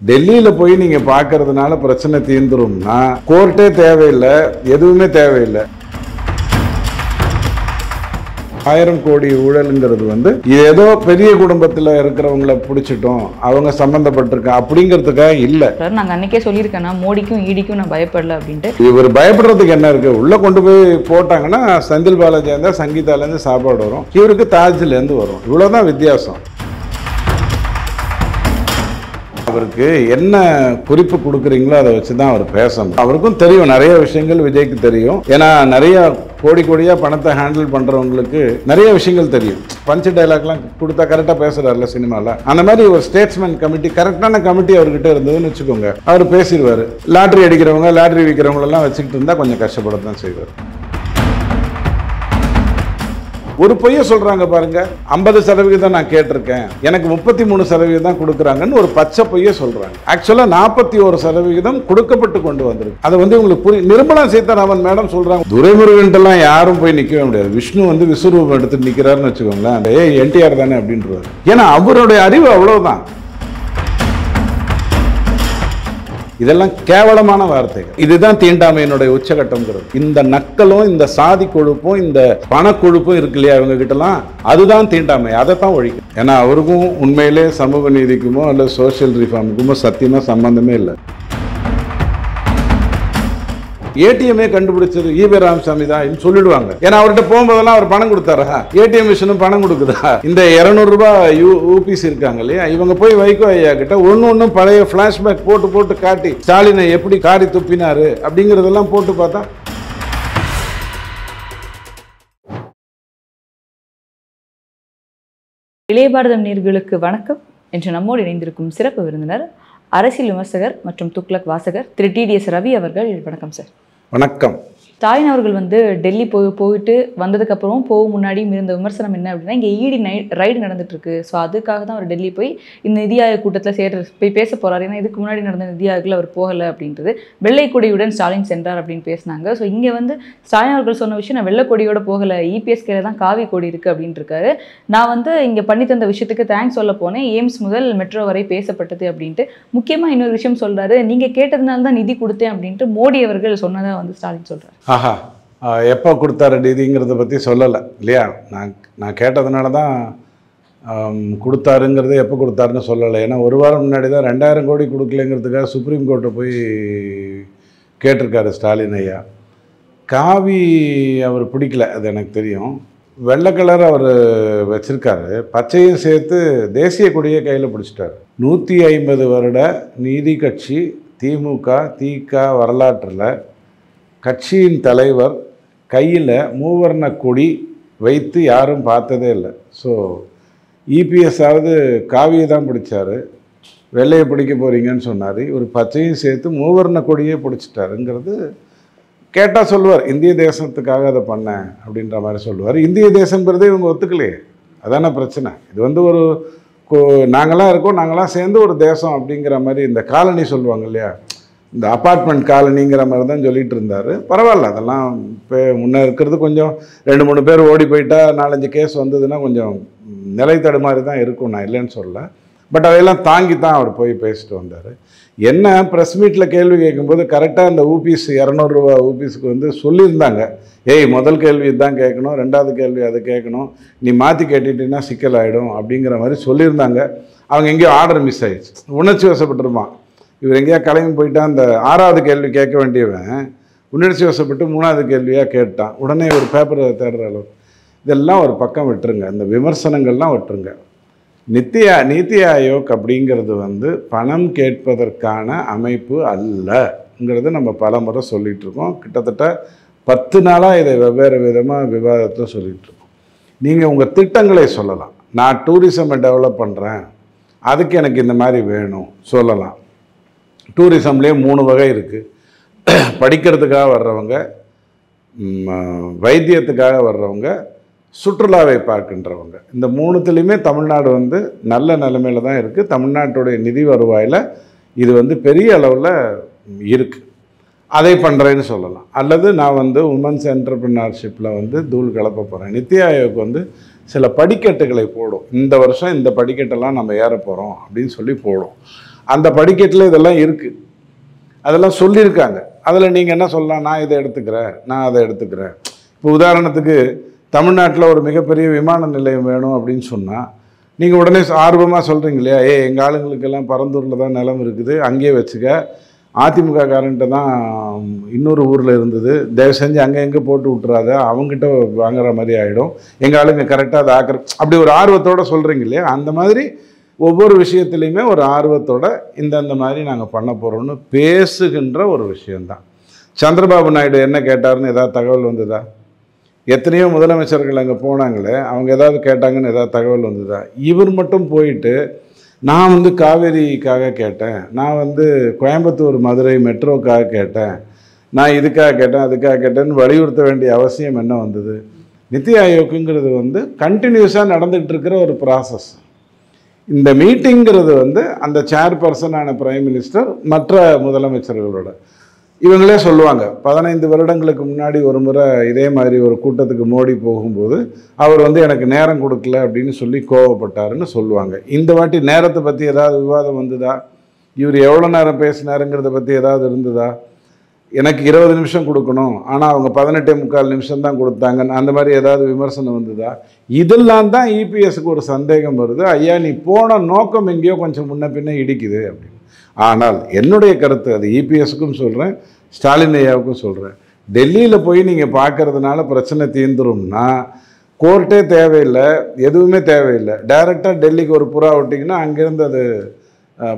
டெல்லியில் போய் நீங்கள் பார்க்கறதுனால பிரச்சனை தீர்ந்துரும்னா கோர்ட்டே தேவையில்லை, எதுவுமே தேவையில்லை. 1000 கோடி ஊழலுங்கிறது வந்து ஏதோ பெரிய குடும்பத்தில் இருக்கிறவங்களை பிடிச்சிட்டோம், அவங்க சம்மந்தப்பட்டிருக்கா அப்படிங்கிறதுக்காக இல்லை. நாங்கள் அன்னைக்கே சொல்லியிருக்கேன்னா மோடிக்கும் ஈடிக்கும் நான் பயப்படல அப்படின்ட்டு. இவர் பயப்படுறதுக்கு என்ன இருக்கு? உள்ள கொண்டு போய் போட்டாங்கன்னா செந்தில் பாலாஜியா இருந்தால் சங்கீதாலேருந்து சாப்பாடு வரும், இவருக்கு தாஜ்லேருந்து வரும். இவ்வளோதான் வித்தியாசம். அவருக்கு என்ன குறிப்பு கொடுக்குறீங்களோ அதை வச்சு தான் அவர் பேசணும். அவருக்கும் தெரியும் நிறைய விஷயங்கள், விஜய்க்கு தெரியும். ஏன்னா நிறைய கோடி கோடியாக பணத்தை ஹேண்டில் பண்ணுறவங்களுக்கு நிறைய விஷயங்கள் தெரியும். பஞ்ச் டைலாக்லாம் கொடுத்தா கரெக்டாக பேசுகிறார்ல சினிமாவில். அந்த மாதிரி ஒரு ஸ்டேட்ஸ்மேன் கமிட்டி, கரெக்டான கமிட்டி அவர்கிட்ட இருந்ததுன்னு வச்சுக்கோங்க, அவர் பேசிடுவார். லாட்ரி அடிக்கிறவங்க, லாட்ரி விற்கிறவங்களெல்லாம் வச்சுக்கிட்டு இருந்தால் கொஞ்சம் கஷ்டப்பட தான் செய்வார். ஒரு பொய்ய சொல்றாங்க பாருங்க, 50% நான் கேட்டிருக்கேன், எனக்கு 33% கொடுக்குறாங்கன்னு ஒரு பச்சை பொய்ய சொல்றாங்க. ஆக்சுவலா 41% கொடுக்கப்பட்டு கொண்டு வந்திருக்கு. அதை வந்து உங்களுக்கு புரியும். நிர்மலா சீதாராமன் மேடம் சொல்றாங்க, துரைமுருகன்ட்டெல்லாம் யாரும் போய் நிற்கவே முடியாது, விஷ்ணு வந்து விஸ்வரூபம் எடுத்து நிற்கிறாருன்னு வச்சுக்கோங்களேன், என்டிஆர் தானே அப்படின்றாரு. ஏன்னா அவருடைய அறிவு அவ்வளவுதான். இதெல்லாம் கேவலமான வார்த்தைகள். இதுதான் தீண்டாமையினுடைய உச்சகட்டம்ங்கிறது. இந்த நக்கலும் இந்த சாதி கொழுப்பும் இந்த பணக்கொழுப்பும் இருக்கு இல்லையா அவங்க கிட்டலாம், அதுதான் தீண்டாமை. அதை தான் ஒழிக்கும். ஏன்னா அவருக்கும் உண்மையிலே சமூக நீதிக்குமோ அல்ல சோசியல் ரிஃபார்முக்குமோ சத்தியமா சம்பந்தமே இல்லை. ஏடிஎம்ஏ கண்டுபிடிச்சது ஈவே ராமசாமி தான் சொல்லிடுவாங்க. ஏன்னா அவர்கிட்ட போகும்போதெல்லாம் அவர் பணம் கொடுத்தாரா? ஏடிஎம் மிஷினும் பணம் கொடுக்குதா? இந்த 200 ரூபாய் யூபிசி இருக்காங்க இல்லையா, இவங்க போய் வைகோ ஐயா கிட்ட ஒன்னும் பழைய பிளாஷ்பேக் போட்டு போட்டு காட்டி ஸ்டாலினை எப்படி காரி துப்பினாரு அப்படிங்கிறதெல்லாம் போட்டு பார்த்தா இளைய பாரதம் நேயர்களுக்கு வணக்கம். என்று நம்மோடு இணைந்திருக்கும் சிறப்பு விருந்தினர், அரசியல் விமர்சகர் மற்றும் துக்ளக் வாசகர் திரு டிடிஎஸ் ரவி அவர்கள். வணக்கம் சார். வணக்கம். ஸ்டாலின் அவர்கள் வந்து டெல்லி போயிட்டு வந்ததுக்கப்புறம் முன்னாடியும் இருந்த விமர்சனம் என்ன அப்படின்னா, இங்கே இடி ரைடு நடந்துட்டு இருக்கு, ஸோ அதுக்காக தான் அவர் டெல்லி போய் இந்த நிதி ஆயோக் கூட்டத்தில் போய் பேச போறாரு. ஏன்னா இதுக்கு முன்னாடி நடந்த நிதி ஆயோக்கில் அவர் போகலை அப்படின்றது. வெள்ளை கொடியுடன் ஸ்டாலின் சென்றார் அப்படின்னு பேசினாங்க. ஸோ இங்கே வந்து ஸ்டாலின் அவர்கள் சொன்ன விஷயம், நான் வெள்ளை கொடியோட போகலை, இபிஎஸ் கையில் தான் காவி கொடி இருக்கு அப்படின்ட்டு இருக்காரு. நான் வந்து இங்கே பண்ணி தந்த விஷயத்துக்கு தேங்க்ஸ் சொல்ல போனேன், எய்ம்ஸ் முதல் மெட்ரோ வரை பேசப்பட்டது அப்படின்ட்டு. முக்கியமாக இன்னொரு விஷயம் சொல்றாரு, நீங்க கேட்டதுனால தான் நிதி கொடுத்தேன் அப்படின்ட்டு மோடி அவர்கள் சொன்னதாக வந்து ஸ்டாலின் சொல்றாரு. ஆஹா, எப்போ கொடுத்தாரு நிதிங்கிறத பற்றி சொல்லலை இல்லையா? நான் கேட்டதுனால தான் கொடுத்தாருங்கிறது எப்போ கொடுத்தாருன்னு சொல்லலை. ஏன்னா ஒரு வாரம் முன்னாடி தான் 2000 கோடி கொடுக்கலைங்கிறதுக்காக சுப்ரீம் கோர்ட்டை போய் கேட்டிருக்காரு ஸ்டாலின் ஐயா. காவி அவர் பிடிக்கல, அது எனக்கு தெரியும். வெள்ளை கலர் அவர் வச்சுருக்காரு, பச்சையும் சேர்த்து தேசிய கொடியை கையில் பிடிச்சிட்டார். 150 வருட நீதி கட்சி திமுக வரலாற்றில் கட்சியின் தலைவர் கையில் மூவர்ண கொடி வைத்து யாரும் பார்த்ததே இல்லை. ஸோ இபிஎஸ்ஸாவது காவியை தான் பிடிச்சார், வெள்ளையை பிடிக்க போகிறீங்கன்னு சொன்னார். ஒரு பச்சையும் சேர்த்து மூவர்ண கொடியே பிடிச்சிட்டாருங்கிறது கேட்டால் சொல்லுவார், இந்திய தேசத்துக்காக அதை பண்ணேன் அப்படின்ற மாதிரி சொல்லுவார். இந்திய தேசங்கிறதே இவங்க ஒத்துக்கலையே, அதான பிரச்சனை. இது வந்து ஒரு நாங்களாம் இருக்கோம், நாங்களாம் சேர்ந்து ஒரு தேசம் அப்படிங்கிற மாதிரி, இந்த காலனி சொல்லுவாங்க இல்லையா, இந்த அப்பார்ட்மெண்ட் காலனிங்கிற மாதிரி தான் சொல்லிகிட்டு இருந்தார். பரவாயில்ல, அதெல்லாம் இப்போ முன்னே இருக்கிறது கொஞ்சம் 2-3 பேர் ஓடி போயிட்டா 4-5 கேஸ் வந்ததுன்னா கொஞ்சம் நிலை தடுமாறி தான் இருக்கும், நான் இல்லைன்னு சொல்ல. பட் அதையெல்லாம் தாங்கி தான் அவர் போய் பேசிட்டு வந்தார். என்ன ப்ரெஸ் மீட்டில் கேள்வி கேட்கும்போது கரெக்டாக அந்த ஊபிஸ் 200 ரூபா ஊபிஸுக்கு வந்து சொல்லியிருந்தாங்க, ஏய் முதல் கேள்வி இதுதான் கேட்கணும், 2வது கேள்வி அதை கேட்கணும், நீ மாற்றி கேட்டுட்டீங்கன்னா சிக்கல் ஆகிடும் அப்படிங்கிற மாதிரி சொல்லியிருந்தாங்க. அவங்க எங்கேயோ ஆர்டர் மிஸ் ஆகிடுச்சு, உணர்ச்சி வசப்பட்டுருமா. இவர் எங்கேயா கிளம்பி போயிட்டா அந்த 6வது கேள்வி கேட்க வேண்டியவன் உணர்ச்சி வசப்பட்டு 3வது கேள்வியாக கேட்டான். உடனே ஒரு பேப்பரை தேடுற அளவு. இதெல்லாம் ஒரு பக்கம் விட்டுருங்க, இந்த விமர்சனங்கள்லாம் விட்டுருங்க. நித்தி ஆயோக் அப்படிங்கிறது வந்து பணம் கேட்பதற்கான அமைப்பு அல்லங்கிறது நம்ம பல முறை சொல்லிகிட்டு இருக்கோம். கிட்டத்தட்ட 10 நாளாக இதை வெவ்வேறு விதமாக விவாதத்தில் சொல்லிகிட்டு இருக்கோம். நீங்கள் உங்கள் திட்டங்களை சொல்லலாம், நான் டூரிசமை டெவலப் பண்ணுறேன், அதுக்கு எனக்கு இந்த மாதிரி வேணும் சொல்லலாம். டூரிசம்லேயே 3 வகை இருக்குது. படிக்கிறதுக்காக வர்றவங்க, வைத்தியத்துக்காக வர்றவங்க, சுற்றுலாவை பார்க்கின்றவங்க. இந்த 3த்துலேயுமே தமிழ்நாடு வந்து நல்ல நிலைமையில் தான் இருக்குது. தமிழ்நாட்டுடைய நிதி வருவாயில் இது வந்து பெரிய அளவில் இருக்குது. அதை பண்ணுறேன்னு சொல்லலாம். அல்லது நான் வந்து உமன்ஸ் என்டர்பிரினர்ஷிப்பில் வந்து தூள் கலப்ப போகிறேன். நித்தி ஆயோக் வந்து சில படிக்கட்டுகளை போடும், இந்த வருஷம் இந்த படிக்கட்டெல்லாம் நம்ம ஏற போகிறோம் அப்படின்னு சொல்லி போடும். அந்த படிக்கட்டில் இதெல்லாம் இருக்குது, அதெல்லாம் சொல்லியிருக்காங்க. அதில் நீங்கள் என்ன சொல்லலாம், நான் இதை எடுத்துக்கிறேன், நான் அதை எடுத்துக்கிறேன். இப்போ உதாரணத்துக்கு தமிழ்நாட்டில் ஒரு மிகப்பெரிய விமான நிலையம் வேணும் அப்படின்னு சொன்னால் நீங்கள் உடனே ஆர்வமாக சொல்கிறீங்க இல்லையா, எங்கள் ஆளுங்களுக்கெல்லாம் பரந்தூரில் தான் நிலம் இருக்குது, அங்கேயே வச்சுக்க, அதிமுக காரன்ட்ட தான் இன்னொரு ஊரில் இருந்தது, தயவு செஞ்சு அங்கே எங்கே போட்டு விட்டுறாத, அவங்ககிட்ட வாங்குற மாதிரி ஆகிடும், எங்கள் ஆளுங்க கரெக்டாக அதை ஆக்கிற, அப்படி ஒரு ஆர்வத்தோடு சொல்கிறீங்க இல்லையா. அந்த மாதிரி ஒவ்வொரு விஷயத்துலையுமே ஒரு ஆர்வத்தோட இந்த மாதிரி நாங்கள் பண்ண போகிறோம்னு பேசுகின்ற ஒரு விஷயந்தான். சந்திரபாபு நாயுடு என்ன கேட்டாருன்னு ஏதாவது தகவல் வந்ததா? எத்தனையோ முதலமைச்சர்கள் அங்கே போனாங்களே, அவங்க ஏதாவது கேட்டாங்கன்னு ஏதாவது தகவல் வந்ததா? இவர் மட்டும் போயிட்டு நான் காவேரிக்காக கேட்டேன், நான் கோயம்புத்தூர் மதுரை மெட்ரோக்காக கேட்டேன், நான் இதுக்காக கேட்டேன் அதுக்காக கேட்டேன்னு வலியுறுத்த வேண்டிய அவசியம் என்ன வந்தது? நித்தி ஆயோக்குங்கிறது கண்டினியூஸாக நடந்துகிட்டு இருக்கிற ஒரு ப்ராசஸ். இந்த மீட்டிங்கிறது அந்த சேர்பர்சனான பிரைம் மினிஸ்டர் மற்ற முதலமைச்சர்களோட இவங்களே சொல்லுவாங்க. 15 வருடங்களுக்கு முன்னாடி ஒரு முறை இதே மாதிரி ஒரு கூட்டத்துக்கு மோடி போகும்போது அவர் எனக்கு நேரம் கொடுக்கல அப்படின்னு சொல்லி கோவப்பட்டாருன்னு சொல்லுவாங்க. இந்த வாட்டி நேரத்தை பற்றி ஏதாவது விவாதம் வந்ததா? இவர் எவ்வளோ நேரம் பேசினாருங்கிறத பற்றி ஏதாவது இருந்ததா? எனக்கு 20 நிமிஷம் கொடுக்கணும், ஆனால் அவங்க 18.25 நிமிஷம் தான் கொடுத்தாங்கன்னு அந்த மாதிரி ஏதாவது விமர்சனம் வந்ததா? இதெல்லாம் தான் இபிஎஸ்க்கு ஒரு சந்தேகம் வருது. ஐயா, நீ போன நோக்கம் எங்கேயோ கொஞ்சம் முன்ன பின்ன இடிக்குது அப்படின்னு. ஆனால் என்னுடைய கருத்து, அது இபிஎஸ்க்கும் சொல்கிறேன், ஸ்டாலின் ஐயாவுக்கும் சொல்கிறேன், டெல்லியில் போய் நீங்கள் பார்க்கறதுனால பிரச்சனை தீர்ந்துரும்னா கோர்ட்டே தேவையில்லை, எதுவுமே தேவையில்லை, டைரெக்டாக டெல்லிக்கு ஒரு புறா விட்டிங்கன்னா அங்கேருந்து அது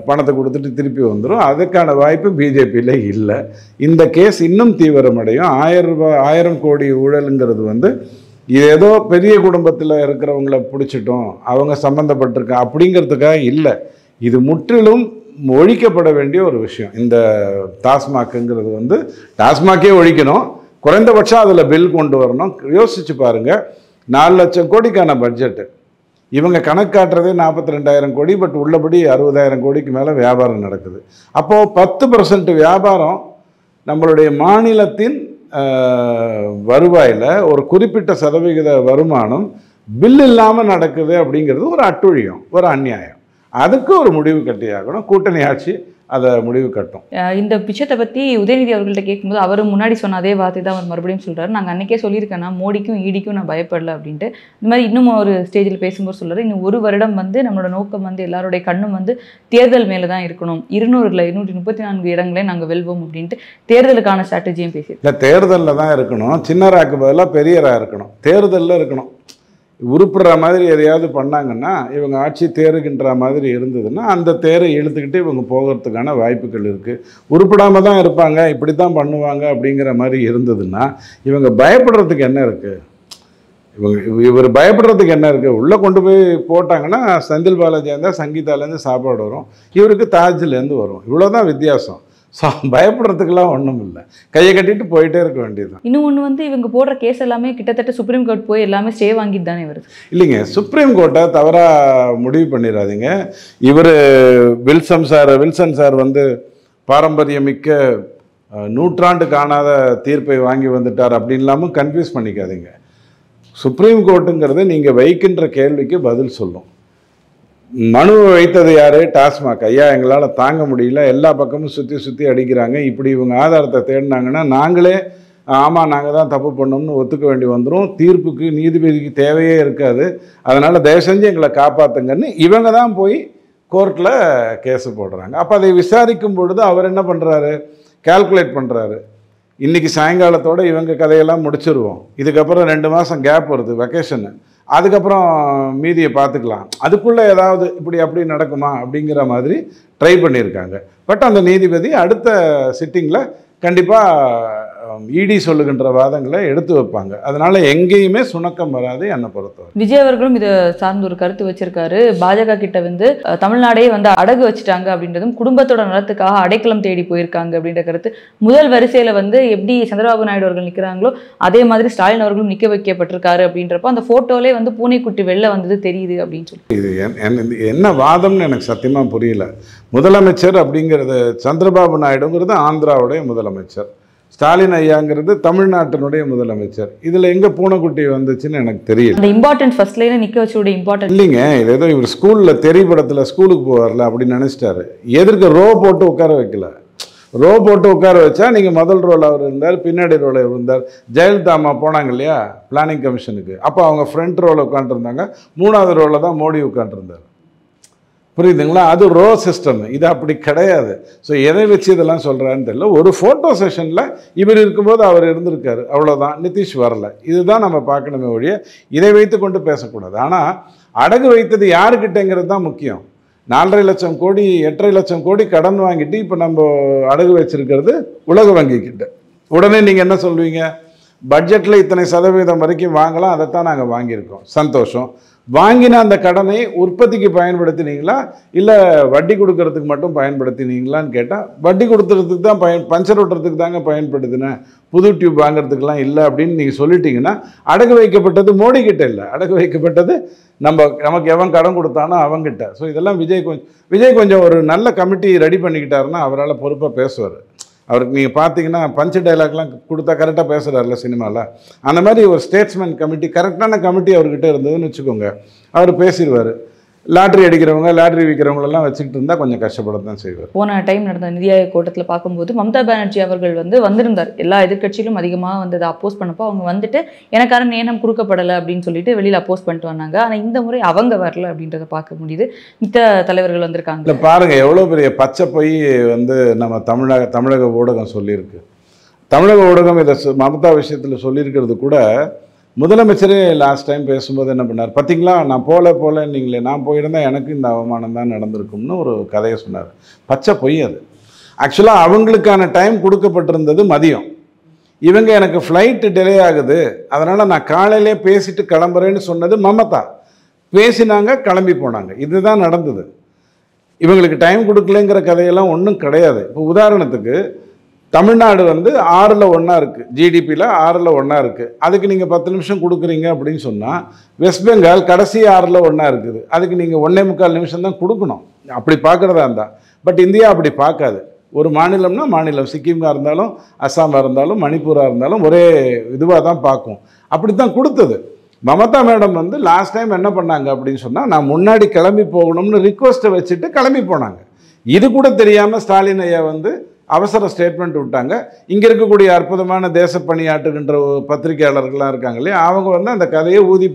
பணத்தை கொடுத்துட்டு திருப்பி வந்துடும். அதுக்கான வாய்ப்பு பிஜேபியில் இல்லை. இந்த கேஸ் இன்னும் தீவிரமடையும். 1000 கோடி ஊழலுங்கிறது இது ஏதோ பெரிய குடும்பத்தில் இருக்கிறவங்கள பிடிச்சிட்டோம், அவங்க சம்மந்தப்பட்டிருக்கா அப்படிங்கிறதுக்காக இல்லை. இது முற்றிலும் ஒழிக்கப்பட வேண்டிய ஒரு விஷயம். இந்த டாஸ்மாக்குங்கிறது டாஸ்மாக்கே ஒழிக்கணும், குறைந்தபட்சம் அதில் பில் கொண்டு வரணும். யோசிச்சு பாருங்கள், 4 லட்சம் கோடிக்கான பட்ஜெட்டு, இவங்க கணக்கு காட்டுறதே 42,000 கோடி, பட் உள்ளபடி 60,000 கோடிக்கு மேலே வியாபாரம் நடக்குது. அப்போது 10% வியாபாரம் நம்மளுடைய மாநிலத்தின் வருவாயில் ஒரு குறிப்பிட்ட சதவிகித வருமானம் பில் இல்லாமல் நடக்குது அப்படிங்கிறது ஒரு அட்டுழியம், ஒரு அநியாயம். அதுக்கு ஒரு முடிவு கட்டியாகணும். கூட்டணி ஆட்சி அதை முடிவு கட்டும். இந்த விஷயத்தை பற்றி உதயநிதி அவர்கள்ட்ட கேட்கும்போது அவர் முன்னாடி சொன்ன அதே வார்த்தை தான் அவர் மறுபடியும் சொல்கிறார். நாங்கள் அன்றைக்கே சொல்லியிருக்கேன்னா மோடிக்கும் ஈடிக்கும் நான் பயப்படலை அப்படின்ட்டு. இந்த மாதிரி இன்னும் ஒரு ஸ்டேஜில் பேசும்போது சொல்கிறார், இன்னும் 1 வருடம் நம்மளோட நோக்கம் எல்லாருடைய கண்ணும் தேர்தல் மேலே தான் இருக்கணும், 234 இடங்களே நாங்கள் வெல்வோம் அப்படின்ட்டு தேர்தலுக்கான ஸ்ட்ராட்டஜியும் பேசி இல்லை, தேர்தலில் தான் இருக்கணும், சின்னராக்கு பதிலாக பெரியராக இருக்கணும், தேர்தலில் இருக்கணும். உருப்புற மாதிரி எதையாவது பண்ணாங்கன்னா, இவங்க ஆட்சி தேருகின்ற மாதிரி இருந்ததுன்னா அந்த தேரை இழுத்துக்கிட்டு இவங்க போகிறதுக்கான வாய்ப்புகள் இருக்குது. உருப்படாமல் தான் இருப்பாங்க, இப்படி தான் பண்ணுவாங்க அப்படிங்கிற மாதிரி இருந்ததுன்னா இவங்க பயப்படுறதுக்கு என்ன இருக்குது? இவர் பயப்படுறதுக்கு என்ன இருக்குது? உள்ளே கொண்டு போய் போட்டாங்கன்னா செந்தில் பாலாஜி இருந்தால் சங்கீதாலேருந்து சாப்பாடு வரும், இவருக்கு தாஜ்லேருந்து வரும். இவ்வளோதான் வித்தியாசம். ஸோ பயப்படுறதுக்கெல்லாம் ஒன்றும் இல்லை, கையை கட்டிட்டு போயிட்டே இருக்க வேண்டியதுதான். இன்னும் ஒன்று இவங்க போடுற கேஸ் எல்லாமே கிட்டத்தட்ட சுப்ரீம் கோர்ட் போய் எல்லாமே ஸ்டே வாங்கிட்டு தானே வருது. இல்லைங்க, சுப்ரீம் கோர்ட்டை தவறாக முடிவு பண்ணிடாதீங்க. இவர் வில்சன் சார் பாரம்பரியமிக்க நூற்றாண்டு காணாத தீர்ப்பை வாங்கி வந்துட்டார் அப்படின்லாமும் கன்ஃபியூஸ் பண்ணிக்காதீங்க. சுப்ரீம் கோர்ட்டுங்கிறது நீங்கள் வைக்கின்ற கேள்விக்கு பதில் சொல்லும். மனுவை வைத்தது யார்? டாஸ்மாக். ஐயா, எங்களால் தாங்க முடியல, எல்லா பக்கமும் சுற்றி அடிக்கிறாங்க, இப்படி இவங்க ஆதாரத்தை தேடினாங்கன்னா நாங்களே ஆமாம் நாங்கள் தான் தப்பு பண்ணோம்னு ஒத்துக்க வேண்டி வந்துடும், தீர்ப்புக்கு நீதிபதிக்கு தேவையே இருக்காது, அதனால் தயவு செஞ்சு எங்களை காப்பாற்றுங்கன்னு இவங்க தான் போய் கோர்ட்டில் கேஸு போடுறாங்க. அப்போ அதை விசாரிக்கும் பொழுது அவர் என்ன பண்ணுறாரு? கால்குலேட் பண்ணுறாரு, இன்றைக்கி சாயங்காலத்தோடு இவங்க கதையெல்லாம் முடிச்சிருவோம், இதுக்கப்புறம் 2 மாதம் கேப் வருது வெக்கேஷனு, அதுக்கப்புறம் மீதியை பார்த்துக்கலாம், அதுக்குள்ளே ஏதாவது இப்படி அப்படி நடக்குமா அப்படிங்கிற மாதிரி ட்ரை பண்ணியிருக்காங்க. பட் அந்த நீதிபதி அடுத்த சிட்டிங்கில் கண்டிப்பாக இடி சொல்லுகின்ற வாதங்களை எடுத்து வைப்பாங்க. அதனால் எங்கேயுமே சுணக்கம் வராது என்னை பொறுத்தவரை. விஜய் அவர்களும் இதை சார்ந்து ஒரு கருத்து வச்சிருக்காரு. பாஜக கிட்ட தமிழ்நாடே அடகு வச்சுட்டாங்க அப்படின்றதும், குடும்பத்தோட நலத்துக்காக அடைக்கலம் தேடி போயிருக்காங்க அப்படின்ற கருத்து. முதல் வரிசையில் எப்படி சந்திரபாபு நாயுடு அவர்கள் நிற்கிறாங்களோ அதே மாதிரி ஸ்டாலின் அவர்களும் நிற்க வைக்கப்பட்டிருக்காரு அப்படின்றப்போ அந்த ஃபோட்டோலே பூனைக்குட்டி வெளில வந்தது தெரியுது அப்படின்னு சொல்லி. இது என்ன வாதம்னு எனக்கு சத்தியமாக புரியல. முதலமைச்சர் அப்படிங்கிறது சந்திரபாபு நாயுடுங்கிறது ஆந்திராவுடைய முதலமைச்சர், ஸ்டாலின் ஐயாங்கிறது தமிழ்நாட்டினுடைய முதலமைச்சர். இதில் எங்கே பூனைக்குட்டி வந்துச்சுன்னு எனக்கு தெரியல. அந்த இம்பார்ட்டன்ட் ஃபர்ஸ்ட் லைனை நிற்க வச்சுடைய இம்பார்ட்டன்ட் இல்லைங்க. இது ஏதோ இவர் ஸ்கூலில் தெரியப்படத்தில் ஸ்கூலுக்கு போவார்ல அப்படின்னு நினச்சிட்டாரு. எதிர்க்க ரோ போட்டு உட்கார வைக்கல. ரோ போட்டு உட்கார வச்சா நீங்கள் முதல் ரோல் அவர் இருந்தார், பின்னாடி ரோல் அவர் இருந்தார். ஜெயலலிதா அம்மா போனாங்க இல்லையா பிளானிங் கமிஷனுக்கு, அப்போ அவங்க ஃப்ரண்ட் ரோவில் உட்காந்துருந்தாங்க. 3வது ரோவில் தான் மோடி உட்காந்துருந்தார். புரியுதுங்களா? அது ரோ சிஸ்டம். இது அப்படி கிடையாது. ஸோ எதை வச்சு இதெல்லாம் சொல்கிறான்னு தெரியல. ஒரு ஃபோட்டோ செஷனில் இவர் இருக்கும்போது அவர் இருந்திருக்காரு, அவ்வளோதான். நிதிஷ் வரல. இதுதான் நம்ம பார்க்கணுமே ஒழிய இதை வைத்து கொண்டு பேசக்கூடாது. ஆனால் அடகு வைத்தது யாருக்கிட்டங்கிறது தான் முக்கியம். 4.5 லட்சம் கோடி 8.5 லட்சம் கோடி கடன் வாங்கிட்டு இப்போ நம்ம அடகு வச்சிருக்கிறது உலக வங்கிக்கிட்ட. உடனே நீங்கள் என்ன சொல்வீங்க? பட்ஜெட்டில் இத்தனை சதவீதம் வரைக்கும் வாங்கலாம், அதைத்தான் நாங்கள் வாங்கியிருக்கோம். சந்தோஷம். வாங்கின அந்த கடனை உற்பத்திக்கு பயன்படுத்தினீங்களா இல்லை வட்டி கொடுக்கறதுக்கு மட்டும் பயன்படுத்தினீங்களான்னு கேட்டால் வட்டி கொடுத்துறதுக்கு தான் பஞ்சர் ஓட்டுறதுக்கு தாங்க பயன்படுத்தினேன், புது டியூப் வாங்குறதுக்கெலாம் இல்லை அப்படின்னு நீங்கள் சொல்லிட்டீங்கன்னா அடகு வைக்கப்பட்டது மோடி கிட்ட இல்லை, அடகு வைக்கப்பட்டது நமக்கு எவன் கடன் கொடுத்தானோ அவங்ககிட்ட. ஸோ இதெல்லாம் விஜய் கொஞ்சம் ஒரு நல்ல கமிட்டி ரெடி பண்ணிக்கிட்டாருன்னா அவரால் பொறுப்பாக பேசுவார். அவருக்கு நீங்கள் பார்த்தீங்கன்னா பஞ்சு டைலாக்லாம் கொடுத்தா கரெக்டாக பேசுகிறார்ல சினிமாவில், அந்த மாதிரி ஒரு ஸ்டேட்ஸ்மேன் கமிட்டி, கரெக்டான கமிட்டி அவர்கிட்ட இருந்ததுன்னு வச்சுக்கோங்க, அவர் பேசிடுவார். லாட்ரி அடிக்கிறவங்க லாட்ரி விற்கிறவங்களெல்லாம் வச்சுக்கிட்டு இருந்தால் கொஞ்சம் கஷ்டப்பட தான் செய்வார். போன டைம் நடந்த நிதி ஆயோக் கூட்டத்தில் பார்க்கும்போது மம்தா பானர்ஜி அவர்கள் வந்திருந்தார். எல்லா எதிர்க்கட்சியிலும் அதிகமாக வந்து அதை அப்போஸ் பண்ணப்போ அவங்க வந்துட்டு எனக்கான நேரம் கொடுக்கப்படலை அப்படின்னு சொல்லிட்டு வெளியில் அப்போஸ் பண்ணிட்டு வந்தாங்க. ஆனால் இந்த முறை அவங்க வரல அப்படின்றத பார்க்க முடியுது. மித்த தலைவர்கள் வந்திருக்காங்க. இல்லை பாருங்கள், எவ்வளோ பெரிய பச்சை பொய் வந்து நம்ம தமிழக ஊடகம் சொல்லியிருக்கு. தமிழக ஊடகம் இதை மம்தா விஷயத்தில் சொல்லியிருக்கிறது கூட முதலமைச்சரே லாஸ்ட் டைம் பேசும்போது என்ன பண்ணார் பார்த்தீங்களா, நான் போகலன்னீங்களே, நான் போயிருந்தால் எனக்கு இந்த அவமானம் தான் நடந்திருக்கும்னு ஒரு கதையை சொன்னார். பச்சை பொய் அது. ஆக்சுவலாக அவங்களுக்கான டைம் கொடுக்கப்பட்டிருந்தது மதியம். இவங்க எனக்கு ஃப்ளைட்டு டிலே ஆகுது, அதனால் நான் காலையிலே பேசிட்டு கிளம்புறேன்னு சொன்னது மமதா. பேசினாங்க, கிளம்பி போனாங்க. இதுதான் நடந்தது. இவங்களுக்கு டைம் கொடுக்கலங்கிற கதையெல்லாம் ஒன்றும் கிடையாது. இப்போ உதாரணத்துக்கு தமிழ்நாடு வந்து 6ல் 1 இருக்குது, ஜிடிபியில் 6ல் 1 இருக்குது. அதுக்கு நீங்கள் 10 நிமிஷம் கொடுக்குறீங்க அப்படின்னு சொன்னால் வெஸ்ட் பெங்கால் கடைசி 6ல் 1 இருக்குது, அதுக்கு நீங்கள் 1.25 நிமிஷம் தான் கொடுக்கணும். அப்படி பார்க்குறதா இருந்தால். பட் இந்தியா அப்படி பார்க்காது. ஒரு மாநிலம்னா மாநிலம், சிக்கிமாக இருந்தாலும் அஸ்ஸாமாக இருந்தாலும் மணிப்பூராக இருந்தாலும் ஒரே இதுவாக தான் பார்க்கும். அப்படி தான் கொடுத்தது. மமதா மேடம் வந்து லாஸ்ட் டைம் என்ன பண்ணாங்க அப்படின்னு சொன்னால், நான் முன்னாடி கிளம்பி போகணும்னு ரிக்வஸ்ட்டை வச்சுட்டு கிளம்பி போனாங்க. இது கூட தெரியாமல் ஸ்டாலின் ஐயா வந்து அவசர ஸ்டேட்மெண்ட் விட்டாங்க. இங்கே இருக்கக்கூடிய அற்புதமான தேச பணியாற்றுகின்ற பத்திரிகையாளர்கள்லாம் இருக்காங்க இல்லையா, அவங்க வந்து அந்த கதையை ஊதி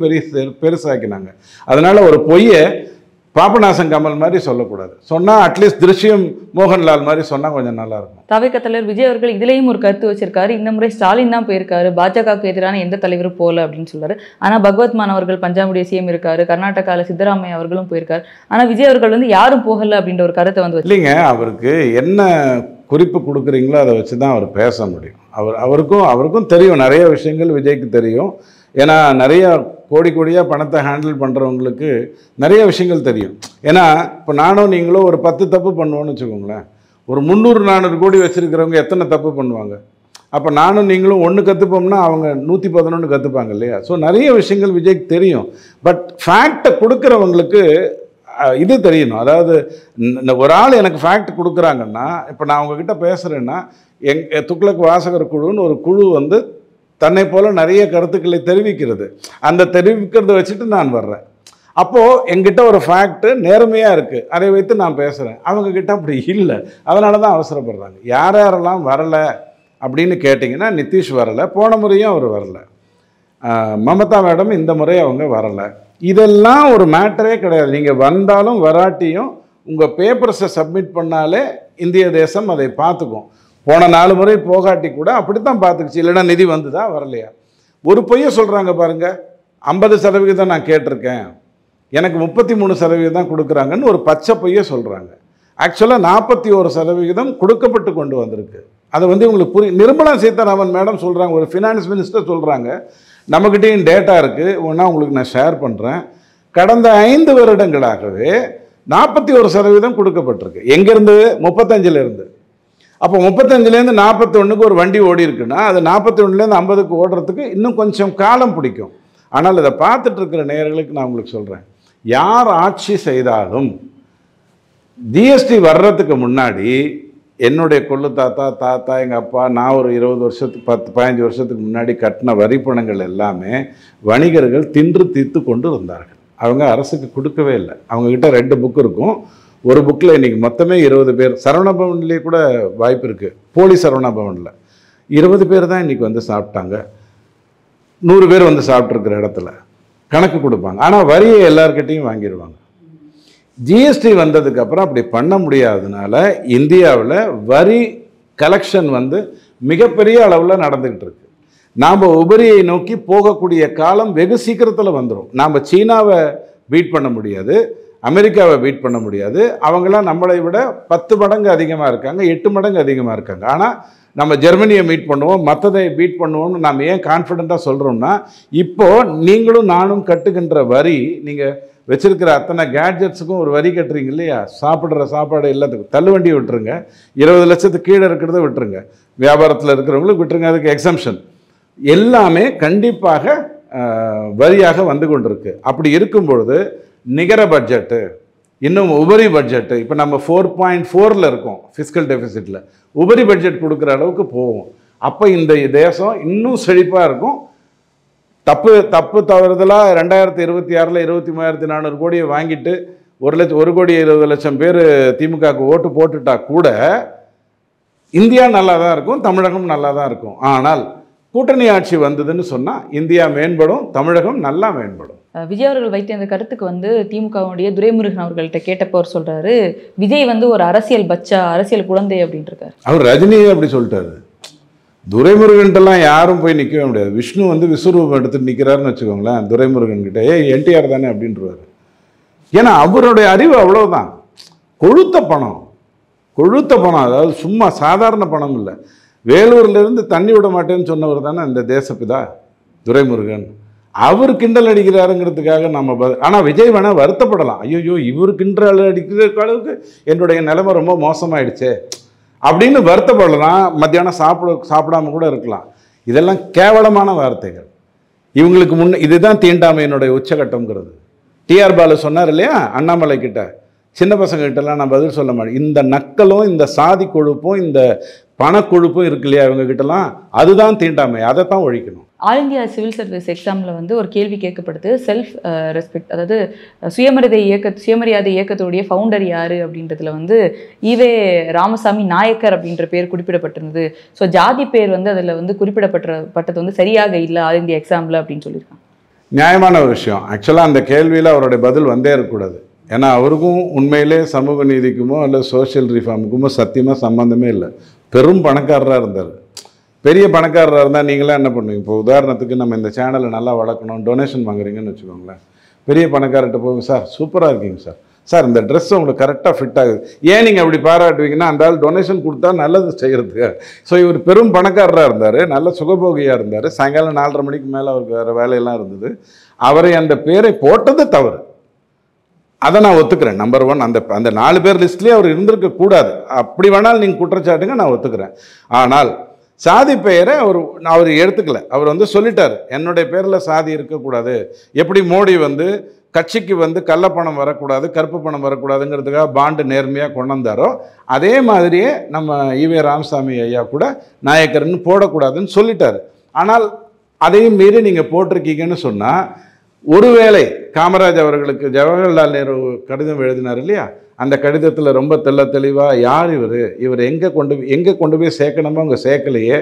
பெருசாக்கினாங்க. அதனால் ஒரு பொய்யை பாபநாசம் கமல் மாதிரி சொல்லக்கூடாது. சொன்னால் அட்லீஸ்ட் திருஷ்யம் மோகன்லால் மாதிரி சொன்னால் கொஞ்சம் நல்லாயிருக்கும். தவிக தலைவர் விஜய் அவர்கள் இதுலேயும் ஒரு கருத்து வச்சிருக்காரு. இந்த முறை ஸ்டாலின் தான் போயிருக்காரு, பாஜகவுக்கு எதிரான எந்த தலைவரும் போகல அப்படின்னு சொல்றாரு. ஆனால் பகவத் மான் அவர்கள் பஞ்சாபுடைய சிஎம் இருக்காரு, கர்நாடகாவில் சித்தராமையா அவர்களும் போயிருக்காரு. ஆனால் விஜய் அவர்கள் வந்து யாரும் போகல அப்படின்ற ஒரு கருத்தை வந்து இல்லைங்க. அவருக்கு என்ன குறிப்பு கொடுக்குறீங்களோ அதை வச்சு தான் அவர் பேச முடியும். அவருக்கும் தெரியும், நிறைய விஷயங்கள் விஜய்க்கு தெரியும். ஏன்னா நிறைய கோடியாக பணத்தை ஹேண்டில் பண்ணுறவங்களுக்கு நிறைய விஷயங்கள் தெரியும். ஏன்னா இப்போ நானும் நீங்களும் ஒரு 10 தப்பு பண்ணுவோன்னு வச்சுக்கோங்களேன், ஒரு 300-400 கோடி வச்சுருக்கிறவங்க எத்தனை தப்பு பண்ணுவாங்க? அப்போ நானும் நீங்களும் 1 கற்றுப்போம்னா அவங்க 111 கற்றுப்பாங்க இல்லையா? ஸோ நிறைய விஷயங்கள் விஜய்க்கு தெரியும். பட் ஃபேக்டை கொடுக்குறவங்களுக்கு இது தெரியணும். அதாவது ஒரு ஆள் எனக்கு ஃபேக்ட் கொடுக்குறாங்கன்னா, இப்போ நான் உங்ககிட்ட பேசுகிறேன்னா, துக்ளக் வாசகர் குழுன்னு ஒரு குழு வந்து தன்னை போல் நிறைய கருத்துக்களை தெரிவிக்கிறது. அந்த தெரிவிக்கிறத வச்சுட்டு நான் வர்றேன். அப்போது என்கிட்ட ஒரு ஃபேக்ட்டு நேர்மையாக இருக்குது, அதை வைத்து நான் பேசுகிறேன். அவங்கக்கிட்ட அப்படி இல்லை. அதனால தான் அவசரப்படுறாங்க. யாரெல்லாம் வரலை அப்படின்னு கேட்டிங்கன்னா, நிதிஷ் வரலை, போன முறையும் அவர் வரலை. மமதா மேடம் இந்த முறை அவங்க வரலை. இதெல்லாம் ஒரு மேட்டரே கிடையாது. நீங்கள் வந்தாலும் வராட்டியும் உங்கள் பேப்பர்ஸை சப்மிட் பண்ணாலே இந்திய தேசம் அதை பார்த்துக்கும். போன 4 முறை போகாட்டி கூட அப்படித்தான் பார்த்துக்குச்சு. இல்லைன்னா நிதி வந்துதா வரலையா? ஒரு பொய்யை சொல்கிறாங்க பாருங்கள், 50% நான் கேட்டிருக்கேன், எனக்கு 33% தான் கொடுக்குறாங்கன்னு ஒரு பச்சை பொய்யை சொல்கிறாங்க. ஆக்சுவலாக 41% கொடுக்கப்பட்டு கொண்டு வந்திருக்கு. அதை வந்து உங்களுக்கு நிர்மலா சீதாராமன் மேடம் சொல்கிறாங்க, ஒரு ஃபினான்ஸ் மினிஸ்டர் சொல்கிறாங்க, நம்மக்கிட்டேயும் டேட்டா இருக்குது, ஒன்றா உங்களுக்கு நான் ஷேர் பண்ணுறேன். கடந்த 5 வருடங்களாகவே 41% கொடுக்கப்பட்டிருக்கு. எங்கேருந்து? 35லேருந்து. அப்போ 35லேருந்து 41க்கு ஒரு வண்டி ஓடி இருக்குன்னா, அது 41லேருந்து 50க்கு ஓடுறதுக்கு இன்னும் கொஞ்சம் காலம் பிடிக்கும். ஆனால் இதை பார்த்துட்டு இருக்கிற நேயர்களுக்கு நான் உங்களுக்கு சொல்கிறேன், யார் ஆட்சி செய்தாலும் ஜிஎஸ்டி வர்றதுக்கு முன்னாடி என்னுடைய கொள்ளு தாத்தா எங்கள் அப்பா நான் ஒரு 20 வருஷத்துக்கு 10-15 வருஷத்துக்கு முன்னாடி கட்டின வரி பணங்கள் எல்லாமே வணிகர்கள் தின்று தீர்த்து கொண்டு இருந்தார்கள். அவங்க அரசுக்கு கொடுக்கவே இல்லை. அவங்கக்கிட்ட 2 புக் இருக்கும். ஒரு புக்கில் இன்றைக்கி மொத்தமே 20 பேர், சரவணபவன்லேயே கூட வாய்ப்பு இருக்குது, போலி சரவணபவனில் 20 பேர் தான் இன்றைக்கி வந்து சாப்பிட்டாங்க. 100 பேர் வந்து சாப்பிட்ருக்கிற இடத்துல கணக்கு கொடுப்பாங்க. ஆனால் வரியை எல்லார்கிட்டையும் வாங்கிடுவாங்க. ஜிஎஸ்டி வந்ததுக்கப்புறம் அப்படி பண்ண முடியாததுனால இந்தியாவில் வரி கலெக்ஷன் வந்து மிகப்பெரிய அளவில் நடந்துக்கிட்டு இருக்கு. நாம் உபரியை நோக்கி போகக்கூடிய காலம் வெகு சீக்கிரத்தில் வந்துடும். நாம் சீனாவை பீட் பண்ண முடியாது, அமெரிக்காவை பீட் பண்ண முடியாது. அவங்களாம் நம்மளை விட 10 மடங்கு அதிகமாக இருக்காங்க, 8 மடங்கு அதிகமாக இருக்காங்க. ஆனால் நம்ம ஜெர்மனியை மீட் பண்ணுவோம், மற்றதை பீட் பண்ணுவோம்னு நாம் ஏன் கான்ஃபிடெண்ட்டாக சொல்கிறோம்னா, இப்போது நீங்களும் நானும் கட்டுகின்ற வரி, நீங்கள் வச்சிருக்கிற அத்தனை கேட்ஜெட்ஸுக்கும் ஒரு வரி கட்டுறீங்க இல்லையா? சாப்பிட்ற சாப்பாடு எல்லாத்துக்கும் தள்ளுவண்டியை விட்டுருங்க, 20 லட்சத்துக்கு கீழே இருக்கிறத விட்டுருங்க, வியாபாரத்தில் இருக்கிறவங்களுக்கு விட்டுருங்க, அதுக்கு எக்ஸம்ஷன் எல்லாமே கண்டிப்பாக வரியாக வந்து கொண்டிருக்கு. அப்படி இருக்கும் பொழுது நிகர பட்ஜெட்டு, இன்னும் உபரி பட்ஜெட்டு, இப்போ நம்ம 4.4 இருக்கோம் ஃபிஸ்கல் டெபிசிட்டில், உபரி பட்ஜெட் கொடுக்குற அளவுக்கு போவோம். அப்போ இந்த தேசம் இன்னும் செழிப்பாக இருக்கும். தப்பு தவறுதலாக 2026 23,400 கோடியை வாங்கிட்டு 1,20,00,000 பேர் திமுகவுக்கு ஓட்டு போட்டுட்டா கூட இந்தியா நல்லா தான் இருக்கும், தமிழகம் நல்லா தான் இருக்கும். ஆனால் கூட்டணி ஆட்சி வந்ததுன்னு சொன்னால் இந்தியா மேம்படும், தமிழகம் நல்லா மேம்படும். விஜய் அவர்கள் வைத்த இந்த கருத்துக்கு வந்து திமுகவுடைய துரைமுருகன் அவர்கள்ட்ட கேட்டப்போ அவர் சொல்கிறாரு, விஜய் வந்து ஒரு அரசியல் பச்சா, அரசியல் குழந்தை அப்படின்ட்டு இருக்காரு. அவர் ரஜினியே அப்படி சொல்லிட்டாரு. துரைமுருகன்ட்டெல்லாம் யாரும் போய் நிற்கவே முடியாது. விஷ்ணு வந்து விஸ்வரூபம் எடுத்துட்டு நிற்கிறாருன்னு வச்சுக்கோங்களேன், துரைமுருகன் கிட்ட என்டிஆர் தானே அப்படின்றவாரு. ஏன்னா அவருடைய அறிவு அவ்வளோதான். கொழுத்த பணம், அதாவது சும்மா சாதாரண பணம் இல்லை. வேலூர்லேருந்து தண்ணி விட மாட்டேன்னு சொன்னவர் தானே இந்த தேசப்பிதா துரைமுருகன். அவர் கிண்டல் அடிக்கிறாருங்கிறதுக்காக நம்ம ஆனால் விஜய் வேணால் வருத்தப்படலாம், ஐயோ இவர் கிண்டல் அடிக்கிற அளவுக்கு என்னுடைய நிலைமை ரொம்ப மோசமாயிடுச்சே அப்படின்னு வருத்தப்படலாம். மத்தியானம் சாப்பிடாம கூட இருக்கலாம். இதெல்லாம் கேவலமான வார்த்தைகள். இவங்களுக்கு இதுதான் தீண்டாமையினுடைய உச்சகட்டம்ங்கிறது. டிஆர் பாலு சொன்னார் இல்லையா அண்ணாமலை கிட்ட, சின்ன பசங்ககிட்டலாம் நான் பதில் சொல்ல மாட்டேன். இந்த நக்கலும் இந்த சாதி கொழுப்பும் இந்த பணக்கொழுப்பும் இருக்கு இல்லையா இவங்ககிட்டலாம், அதுதான் தீண்டாமை, அதை தான் ஒழிக்கணும். ஆல் இந்தியா சிவில் சர்வீஸ் எக்ஸாமில் வந்து ஒரு கேள்வி கேட்கப்படுது, செல்ஃப் ரெஸ்பெக்ட், அதாவது சுயமரியாதை இயக்கத்துடைய ஃபவுண்டர் யார் அப்படின்றதுல வந்து ஈவே ராமசாமி நாயக்கர் அப்படின்ற பேர் குறிப்பிடப்பட்டிருந்தது. ஸோ ஜாதி பேர் வந்து அதில் வந்து குறிப்பிடப்பட்டது வந்து சரியாக இல்லை ஆல் இந்தியா எக்ஸாமில் அப்படின்னு சொல்லியிருக்காங்க. நியாயமான ஒரு விஷயம். ஆக்சுவலாக அந்த கேள்வியில் அவருடைய பதில் வந்தே இருக்கக்கூடாது. ஏன்னா அவருக்கும் உண்மையிலே சமூக நீதிக்குமோ இல்லை சோஷியல் ரிஃபார்முக்குமோ சத்தியமாக சம்மந்தமே இல்லை. பெரும் பணக்காரராக இருந்தார். பெரிய பணக்காரராக இருந்தால் நீங்களாம் என்ன பண்ணுவீங்க? இப்போ உதாரணத்துக்கு நம்ம இந்த சேனலை நல்லா வளர்க்கணும், டொனேஷன் வாங்குறீங்கன்னு வச்சுக்கோங்களேன். பெரிய பணக்காரர்கிட்ட போகும், சார் சூப்பராக இருக்கீங்க சார் இந்த ட்ரெஸ் உங்களுக்கு கரெக்டாக ஃபிட் ஆகுது. ஏன் நீங்கள் அப்படி பாராட்டுவீங்கன்னா, அந்த ஆள் டொனேஷன் கொடுத்தா நல்லது செய்கிறதுக்கு. ஸோ இவர் பெரும் பணக்காரராக இருந்தார், நல்ல சுகபோகியாக இருந்தார். சாயங்காலம் 4:30 மணிக்கு மேலே அவருக்கு வேறு வேலையெல்லாம் இருந்தது. அவரை அந்த பேரை போட்டது தவறு, அதை நான் ஒத்துக்கிறேன். நம்பர் 1, அந்த 4 பேர் லிஸ்ட்லேயே அவர் இருந்திருக்க கூடாது. அப்படி வேணாலும் நீங்கள் குற்றச்சாட்டுங்க, நான் ஒத்துக்கிறேன். ஆனால் சாதி பெயரை அவர் எடுத்துக்கல. அவர் வந்து சொல்லிட்டார், என்னுடைய பேரில் சாதி இருக்கக்கூடாது. எப்படி மோடி வந்து கட்சிக்கு வந்து கள்ளப்பணம் வரக்கூடாது, கருப்பு பணம் வரக்கூடாதுங்கிறதுக்காக பாண்டு நேர்மையாக கொண்டு வந்தாரோ, அதே மாதிரியே நம்ம ஈவே ராமசாமி ஐயா கூட நாயக்கர்னு போடக்கூடாதுன்னு சொல்லிட்டார். ஆனால் அதையும் மீறி நீங்கள் போட்டிருக்கீங்கன்னு சொன்னால், ஒருவேளை காமராஜ் அவர்களுக்கு ஜவஹர்லால் நேரு கடிதம் எழுதினார் இல்லையா, அந்த கடிதத்தில் ரொம்ப தெளிவாக யார் இவர் எங்கே கொண்டு போய் சேர்க்கணுமோ அங்கே சேர்க்கலையே,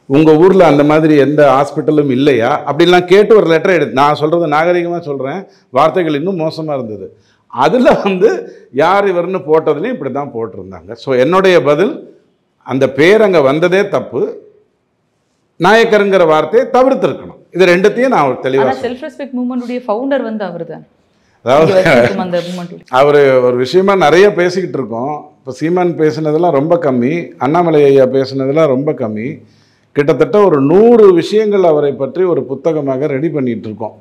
உங்கள் ஊரில் அந்த மாதிரி எந்த ஹாஸ்பிட்டலும் இல்லையா அப்படிலாம் கேட்டு ஒரு லெட்டர் எடுத்து, நான் சொல்கிறது நாகரிகமாக சொல்கிறேன், வார்த்தைகள் இன்னும் மோசமாக இருந்தது. அதில் வந்து யார் இவர்னு போட்டதுலேயும் இப்படி தான் போட்டிருந்தாங்க. ஸோ என்னுடைய பதில், அந்த பேர் அங்கே வந்ததே தப்பு, நாயக்கருங்கிற வார்த்தையை தவிர்த்திருக்கணும். இது ரெண்டுத்தையும் நான் தெளிவாக, செல்ஃப் ரெஸ்பெக்ட் மூவ்மெண்ட்டுடைய ஃபவுண்டர் வந்து அவர் தான். அதாவது அவர் ஒரு விஷயமா நிறைய பேசிக்கிட்டு இருக்கோம். இப்போ சீமான் பேசினதெல்லாம் ரொம்ப கம்மி, அண்ணாமலை ஐயா பேசினதெல்லாம் ரொம்ப கம்மி. கிட்டத்தட்ட ஒரு 100 விஷயங்கள் அவரை பற்றி ஒரு புத்தகமாக ரெடி பண்ணிகிட்டு இருக்கோம்.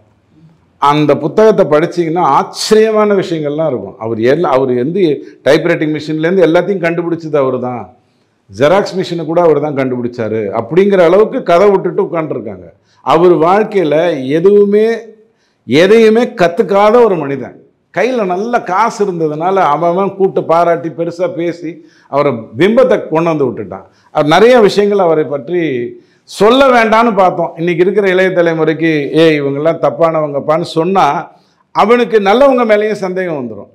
அந்த புத்தகத்தை படிச்சிங்கன்னா ஆச்சரியமான விஷயங்கள்லாம் இருக்கும். அவர் எந்த டைப்ரைட்டிங் மிஷின்லேருந்து எல்லாத்தையும் கண்டுபிடிச்சது அவர் தான், ஜெராக்ஸ் மிஷினை கூட அவர் தான் கண்டுபிடிச்சாரு அப்படிங்கிற அளவுக்கு கதை விட்டுட்டு உட்காந்துருக்காங்க. அவர் வாழ்க்கையில் எதையுமே கற்றுக்காத ஒரு மனிதன். கையில் நல்ல காசு இருந்ததுனால அவன் கூட்டு பாராட்டி பெருசாக பேசி அவரை பிம்பத்தை கொண்டு வந்து விட்டுட்டான். அவர் நிறைய விஷயங்கள் அவரை பற்றி சொல்ல வேண்டான்னு பார்த்தோம். இன்றைக்கி இருக்கிற இளைய தலைமுறைக்கு இவங்கெல்லாம் தப்பானவங்கப்பான்னு சொன்னால் அவனுக்கு நல்லவங்க மேலேயும் சந்தேகம் வந்துடும்,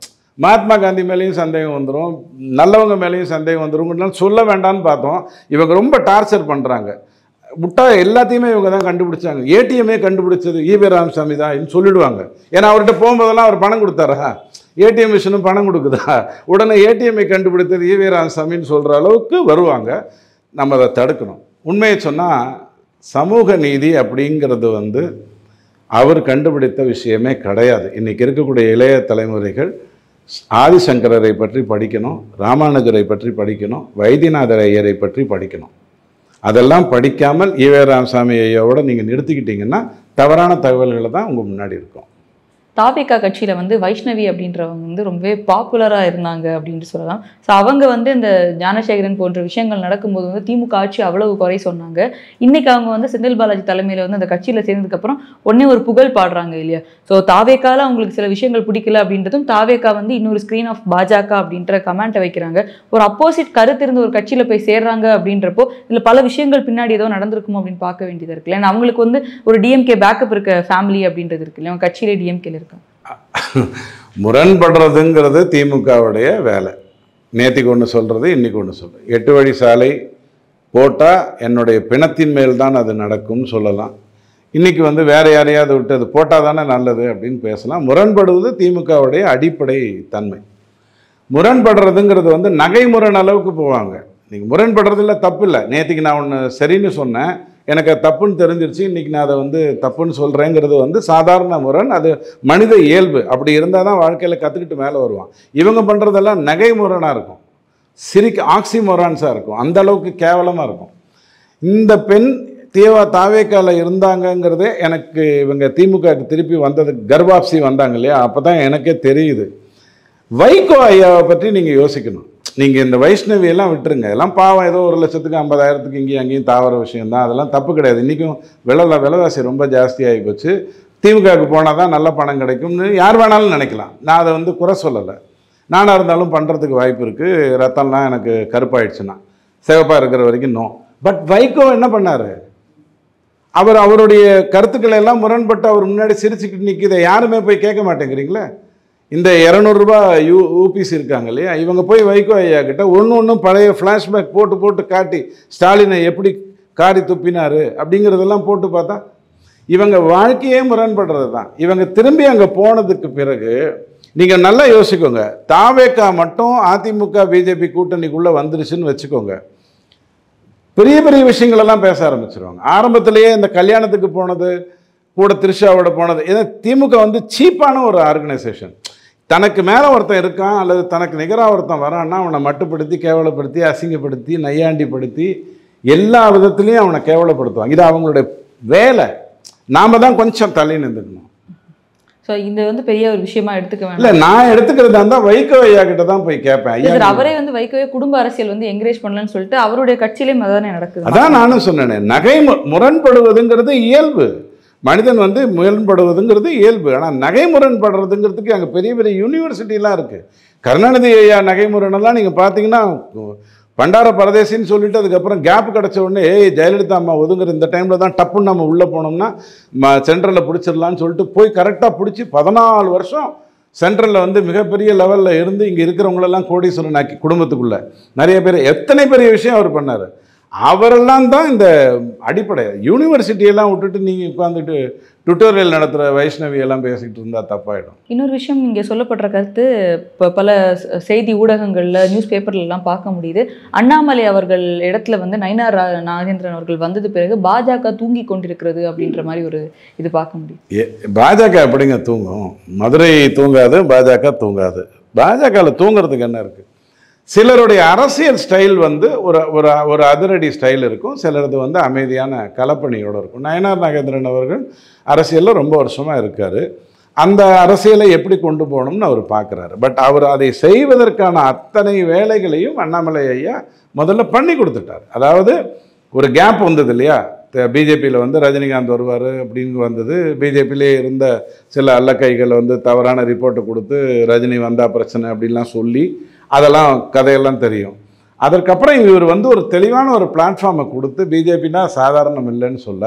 மகாத்மா காந்தி மேலேயும் சந்தேகம் வந்துடும், நல்லவங்க மேலேயும் சந்தேகம் வந்துடும். சொல்ல வேண்டான்னு பார்த்தோம். இவங்க ரொம்ப டார்ச்சர் பண்ணுறாங்க. முட்டா எல்லாத்தையுமே இவங்க தான் கண்டுபிடிச்சாங்க. ஏடிஎம்மே கண்டுபிடிச்சது ஈவே ராமசாமி தான் சொல்லிடுவாங்க. ஏன்னா அவர்கிட்ட போகும்போதெல்லாம் அவர் பணம் கொடுத்தாரா, ஏடிஎம் மிஷினும் பணம் கொடுக்குதா, உடனே ஏடிஎம்ஐ கண்டுபிடித்தது ஈவே ராமசாமின்னு சொல்கிற அளவுக்கு வருவாங்க. நம்ம அதை தடுக்கணும். உண்மையை சொன்னால் சமூக நீதி அப்படிங்கிறது அவர் கண்டுபிடித்த விஷயமே கிடையாது. இன்றைக்கி இருக்கக்கூடிய இளைய தலைமுறைகள் ஆதிசங்கரரை பற்றி படிக்கணும், ராமானுஜரை பற்றி படிக்கணும், வைத்தியநாதர் ஐயரை பற்றி படிக்கணும். அதெல்லாம் படிக்காமல் ஈவே ராமசாமி ஐயாவோட நீங்கள் நிறுத்திக்கிட்டீங்கன்னா தவறான தகவல்களை தான் உங்கள் முன்னாடி இருக்கும். தாவேகா கட்சியில் வைஷ்ணவி அப்படின்றவங்க ரொம்பவே பாப்புலராக இருந்தாங்க அப்படின்ட்டு சொல்லலாம். ஸோ அவங்க இந்த ஞானசேகரன் போன்ற விஷயங்கள் நடக்கும்போது திமுக ஆட்சி அவ்வளவு குறை சொன்னாங்க. இன்னைக்கு அவங்க செந்தில் பாலாஜி தலைமையில் அந்த கட்சியில் சேர்ந்ததுக்கப்புறம் உடனே ஒரு புகழ் பாடுறாங்க இல்லையா. ஸோ தாவேக்கால அவங்களுக்கு சில விஷயங்கள் பிடிக்கல அப்படின்றதும் தாவேகா இன்னொரு ஸ்க்ரீன் ஆஃப் பாஜக அப்படின்ற கமெண்ட்டை வைக்கிறாங்க. ஒரு அப்போசிட் கருத்து இருந்த ஒரு கட்சியில் போய் சேர்றாங்க அப்படின்றப்போ இதில் பல விஷயங்கள் பின்னாடி ஏதோ நடந்திருக்குமோ அப்படின்னு பார்க்க வேண்டியது இருக்குல்ல. ஏன்னா அவங்களுக்கு ஒரு டிஎம்கே பேக்கப் இருக்க ஃபேமிலி அப்படின்றது இருக்கு இல்லையா, அவங்க கட்சியிலே டிஎம்கேல இருக்கு. முரண்படுறதுங்கிறது திமுகவுடைய வேலை. நேற்றுக்கு ஒன்று சொல்கிறது, இன்றைக்கி ஒன்று சொல்கிறது. 8 வழி சாலை போட்டால் என்னுடைய பிணத்தின் மேல் தான் அது நடக்கும்னு சொல்லலாம். இன்றைக்கி வேறு யாரையாவது விட்டு அது போட்டால் தானே நல்லது அப்படின்னு பேசலாம். முரண்படுவது திமுகவுடைய அடிப்படை தன்மை. முரண்படுறதுங்கிறது நகைமுரண் அளவுக்கு போவாங்க. நீங்கள் முரண்படுறதில்ல, தப்பு இல்லை. நேற்றுக்கு நான் ஒன்று சரின்னு சொன்னேன், எனக்கு தப்புன்னு தெரிஞ்சிருச்சு, இன்றைக்கி நான் அதை தப்புன்னு சொல்கிறேங்கிறது சாதாரண முரண். அது மனித இயல்பு. அப்படி இருந்தால் தான் வாழ்க்கையில் கற்றுக்கிட்டு மேலே வருவான். இவங்க பண்ணுறதெல்லாம் நகைமுரணாக இருக்கும், ஆக்சிமொரான்ஸாக இருக்கும், அந்த அளவுக்கு கேவலமாக இருக்கும். இந்த பெண் தாவேக்கால இருந்தாங்கங்கிறதே எனக்கு இவங்க திமுகவுக்கு திருப்பி வந்ததுக்கு கர்வாப்சி வந்தாங்க இல்லையா, அப்போ தான் எனக்கே தெரியுது. வைகோ ஐயாவை பற்றி நீங்கள் யோசிக்கணும். நீங்கள் இந்த வைஷ்ணவியெல்லாம் விட்டுருங்க, எல்லாம் பாவம், ஏதோ 1 லட்சத்துக்கு 50,000த்துக்கு இங்கேயும் அங்கேயும் தாவர விஷயந்தான், அதெல்லாம் தப்பு கிடையாது. இன்றைக்கும் விலைவாசி ரொம்ப ஜாஸ்தியாகி போச்சு. திமுகவுக்கு போனால் தான் நல்ல பணம் கிடைக்கும்னு யார் வேணாலும் நினைக்கலாம். நான் அதை குறை சொல்லலை. நானாக இருந்தாலும் பண்ணுறதுக்கு வாய்ப்பு இருக்குது. ரத்தம்லாம் எனக்கு கருப்பாயிடுச்சுன்னா, சிவப்பாக இருக்கிற வரைக்கும் நோ. பட் வைகோ என்ன பண்ணார்? அவருடைய கருத்துக்களை எல்லாம் முரண்பட்டு அவர் முன்னாடி சிரிச்சுக்கிட்டு நிற்கிதை யாருமே போய் கேட்க மாட்டேங்கிறீங்களே. இந்த 200 ரூபா யூபிசி இருக்காங்க இல்லையா, இவங்க போய் வைகோ ஐயா கிட்ட ஒன்றும் பழைய ஃப்ளாஷ்பேக் போட்டு காட்டி ஸ்டாலினை எப்படி காரி துப்பினார் அப்படிங்கிறதெல்லாம் போட்டு பார்த்தா இவங்க வாழ்க்கையே முரண்படுறது தான். இவங்க திரும்பி அங்கே போனதுக்கு பிறகு நீங்கள் நல்லா யோசிக்கோங்க. தாவேகா மட்டும் அதிமுக பிஜேபி கூட்டணிக்குள்ளே வந்துருச்சுன்னு வச்சுக்கோங்க, பெரிய பெரிய விஷயங்களெல்லாம் பேச ஆரம்பிச்சிருவாங்க. ஆரம்பத்திலேயே இந்த கல்யாணத்துக்கு போனது கூட திரிஷாவோட போனது, ஏன்னா திமுக சீப்பான ஒரு ஆர்கனைசேஷன். தனக்கு மேலே ஒருத்தன் இருக்கான் அல்லது தனக்கு நிகராக ஒருத்தன் வரான்னா அவனை மட்டுப்படுத்தி கேவலப்படுத்தி அசிங்கப்படுத்தி நையாண்டிப்படுத்தி எல்லா விதத்துலேயும் அவனை கேவலப்படுத்துவாங்க. இது அவங்களுடைய வேலை. நாம் தான் கொஞ்சம் தள்ளி நின்றுக்கணும். ஸோ இந்த பெரிய ஒரு விஷயமா எடுத்துக்க வேண்டாம். இல்லை, நான் எடுத்துக்கிறதா இருந்தால் வைகோ ஐயா கிட்ட தான் போய் கேட்பேன். ஐயா அவரே வைகோவே குடும்ப அரசியல் என்கரேஜ் பண்ணலன்னு சொல்லிட்டு அவருடைய கட்சியிலேயும் அதானே நடக்குது. அதான் நானும் சொன்னேன், முரண்படுவதுங்கிறது இயல்பு. மனிதன் முரண்படுவதுங்கிறது இயல்பு. ஆனால் நகைமுரண்படுறதுங்கிறதுக்கு அங்கே பெரிய பெரிய யூனிவர்சிட்டிலாம் இருக்குது. கருணாநிதி ஐயா நகைமுரணெல்லாம் நீங்கள் பார்த்தீங்கன்னா பண்டார பரதேசின்னு சொல்லிட்டு அதுக்கப்புறம் கேப் கிடச்ச உடனே ஜெயலலிதா அம்மா ஒதுங்குற இந்த டைமில் தான் டப்புன்னு நம்ம உள்ளே போனோம்னா சென்ட்ரலில் பிடிச்சிடலான்னு சொல்லிட்டு போய் கரெக்டாக பிடிச்சி 14 வருஷம் சென்ட்ரலில் மிகப்பெரிய லெவலில் இருந்து இங்கே இருக்கிறவங்களெல்லாம் கோடீஸ்வரன் ஆக்கி குடும்பத்துக்குள்ளே நிறைய பேர் எத்தனை பெரிய விஷயம் அவர் பண்ணார். அவரெல்லாம் தான் இந்த அடிப்படை. யூனிவர்சிட்டியெல்லாம் விட்டுட்டு நீங்கள் உட்காந்துட்டு டுட்டோரியல் நடத்துகிற வைஷ்ணவியெல்லாம் பேசிகிட்டு இருந்தால் தப்பாயிடும். இன்னொரு விஷயம் இங்கே சொல்லப்படுற கருத்து இப்போ பல செய்தி ஊடகங்களில் நியூஸ் பேப்பர்லாம் பார்க்க முடியுது. அண்ணாமலை அவர்கள் இடத்துல நயினார் நாகேந்திரன் அவர்கள் வந்தது பிறகு பாஜக தூங்கி கொண்டிருக்கிறது அப்படின்ற மாதிரி ஒரு இது பார்க்க முடியும். பாஜக எப்படிங்க தூங்கும்? மதுரை தூங்காது, பாஜக தூங்காது. பாஜகவில் தூங்குறதுக்கு என்ன இருக்குது? சிலருடைய அரசியல் ஸ்டைல் ஒரு அதிரடி ஸ்டைல் இருக்கும், சிலரது அமைதியான கலப்பணியோடு இருக்கும். நயினார் நாகேந்திரன் அவர்கள் அரசியலில் ரொம்ப வருஷமாக இருக்கார். அந்த அரசியலை எப்படி கொண்டு போகணும்னு அவர் பார்க்குறாரு. பட் அவர் அதை செய்வதற்கான அத்தனை வேலைகளையும் அண்ணாமலை ஐயா முதல்ல பண்ணி கொடுத்துட்டார். அதாவது ஒரு கேப் வந்தது இல்லையா, பிஜேபியில் வந்து ரஜினிகாந்த் வருவார் அப்படின்னு வந்தது. பிஜேபியிலே இருந்த சில அல்லக்கைகள் வந்து தவறான ரிப்போர்ட்டை கொடுத்து ரஜினி வந்தால் பிரச்சனை அப்படின்லாம் சொல்லி அதெல்லாம் கதையெல்லாம் தெரியும். அதற்கப்புறம் இவர் வந்து ஒரு தெளிவான ஒரு பிளாட்ஃபார்மை கொடுத்து பிஜேபினா சாதாரணம் இல்லைன்னு சொல்ல,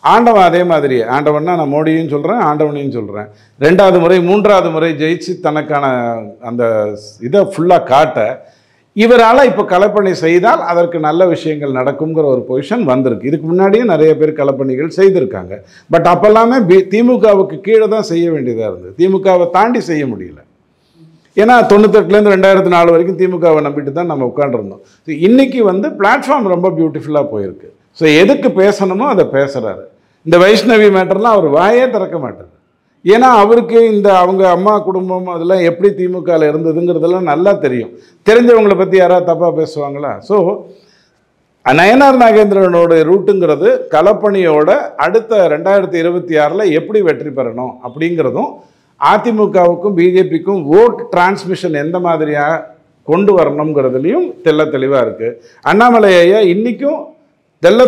ஆண்டவன் அதே மாதிரி, ஆண்டவன்னா நான் மோடியும் சொல்கிறேன், ஆண்டவனையும் சொல்கிறேன், 2வது முறை 3வது முறை ஜெயிச்சு தனக்கான அந்த இதை ஃபுல்லாக காட்ட இவரால் இப்போ களப்பணி செய்தால் அதற்கு நல்ல விஷயங்கள் நடக்குங்கிற ஒரு பொசிஷன் வந்திருக்கு. இதுக்கு முன்னாடியே நிறைய பேர் களப்பணிகள் செய்திருக்காங்க. பட் அப்போல்லாமே திமுகவுக்கு கீழே தான் செய்ய வேண்டியதாக இருந்தது. திமுகவை தாண்டி செய்ய முடியல. ஏன்னா 98லேருந்து 2004 வரைக்கும் திமுகவை நம்பிட்டு தான் நம்ம உட்காண்டிருந்தோம். ஸோ இன்றைக்கி வந்து பிளாட்ஃபார்ம் ரொம்ப பியூட்டிஃபுல்லாக போயிருக்கு. ஸோ எதுக்கு பேசணுமோ அதை பேசுகிறாரு. இந்த வைஷ்ணவி மேட்டர்லாம் அவர் வாயே திறக்க மாட்டார். ஏன்னா அவருக்கு இந்த அவங்க அம்மா குடும்பம் அதெல்லாம் எப்படி திமுகவில் இருந்ததுங்கிறதெல்லாம் நல்லா தெரியும். தெரிஞ்சவங்களை பற்றி யாராவது தப்பாக பேசுவாங்களா? ஸோ நயனார் நாகேந்திரனோட ரூட்டுங்கிறது களப்பணியோட அடுத்த 2026 எப்படி வெற்றி பெறணும் அப்படிங்கிறதும், அதிமுகவுக்கும் பிஜேபிக்கும் ஓட் டிரான்ஸ்மிஷன் எந்த மாதிரியாக கொண்டு வரணுங்கிறதுலையும் தெளிவாக இருக்குது. அண்ணாமலை ஐயா இன்றைக்கும்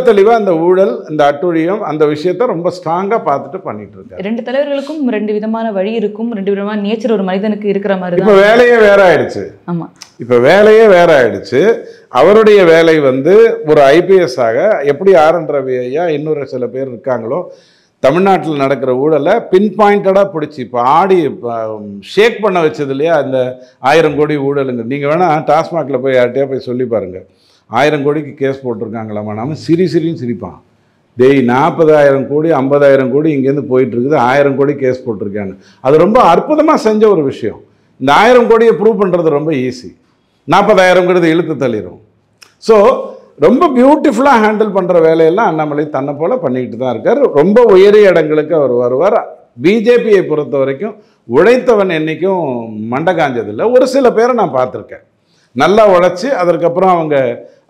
தெளிவாக அந்த ஊழல், இந்த அட்டுழியம், அந்த விஷயத்த ரொம்ப ஸ்ட்ராங்காக பார்த்துட்டு பண்ணிட்டு இருக்காரு. 2 தலைவர்களுக்கும் 2 விதமான வழி இருக்கும், 2 விதமான நேச்சர் ஒரு மனிதனுக்கு இருக்கிற மாதிரி. இப்போ வேலையே வேற ஆயிடுச்சு. ஆமாம், இப்போ வேலையே வேற ஆயிடுச்சு. அவருடைய வேலை வந்து ஒரு ஐபிஎஸ் ஆக எப்படி ஆர்.என். ரவி ஐயா இன்னொரு சில பேர் இருக்காங்களோ, தமிழ்நாட்டில் நடக்கிற ஊழலை பின் பாயிண்டடாக பிடிச்சி இப்போ ஷேக் பண்ண வச்சது இல்லையா அந்த 1000 கோடி ஊழலுங்க. நீங்கள் வேணால் டாஸ்மாகில் போய் யார்கிட்டயா போய் சொல்லி பாருங்கள், 1000 கோடிக்கு கேஸ் போட்டிருக்காங்களாமா. நம்ம சிரின்னு சிரிப்பான். 40,000 கோடி 50,000 கோடி இங்கேருந்து போயிட்டுருக்குது, 1000 கோடி கேஸ் போட்டிருக்காங்க. அது ரொம்ப அற்புதமாக செஞ்ச ஒரு விஷயம். இந்த 1000 கோடியை ப்ரூவ் பண்ணுறது ரொம்ப ஈஸி, 40,000ங்கிறது இழுத்து தள்ளிடும். ஸோ ரொம்ப பியூட்டிஃபுல்லாக ஹேண்டில் பண்ணுற வேலையெல்லாம் அண்ணாமலை தன்னை போல் பண்ணிக்கிட்டு தான் இருக்கார். ரொம்ப உயரிய இடங்களுக்கு அவர் வருவார். பிஜேபியை பொறுத்த வரைக்கும் உழைத்தவன் என்றைக்கும் மண்டை காஞ்சதில்லை. ஒரு சில பேரை நான் பார்த்துருக்கேன், நல்லா உழைச்சி அதற்கப்புறம்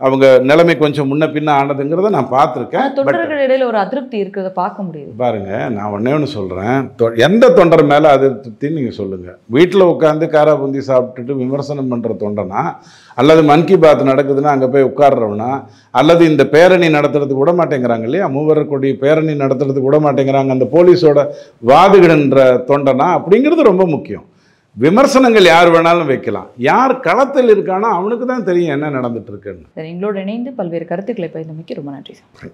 அவங்க நிலைமை கொஞ்சம் முன்ன பின்ன ஆனதுங்கிறத நான் பார்த்துருக்கேன். தொண்டர்கள் இடையில ஒரு அதிருப்தி இருக்கிறத பார்க்க முடியுது. பாருங்க, நான் ஒன்று சொல்கிறேன், எந்த தொண்டர் மேலே அதிருப்தின்னு நீங்கள் சொல்லுங்கள். வீட்டில் உட்காந்து காரா பூந்தி சாப்பிட்டுட்டு விமர்சனம் பண்ணுற தொண்டனா, அல்லது மன் கி பாத் நடக்குதுன்னா அங்கே போய் உட்கார்றவனா, அல்லது இந்த பேரணி நடத்துறதுக்கு விட மாட்டேங்கிறாங்க இல்லையா, 3 கோடி பேரணி நடத்துறதுக்கு விட மாட்டேங்கிறாங்க அந்த போலீஸோட வாதுகிடுன்ற தொண்டனா, அப்படிங்கிறது ரொம்ப முக்கியம். விமர்சனங்கள் யார் வேணாலும் வைக்கலாம், யார் களத்தில் இருக்கானோ அவனுக்கு தான் தெரியும் என்ன நடந்துட்டு இருக்குன்னு. எங்களோட இணைந்து பல்வேறு கருத்துக்களை பகிர்ந்தமைக்கு ரொம்ப நன்றி சார்.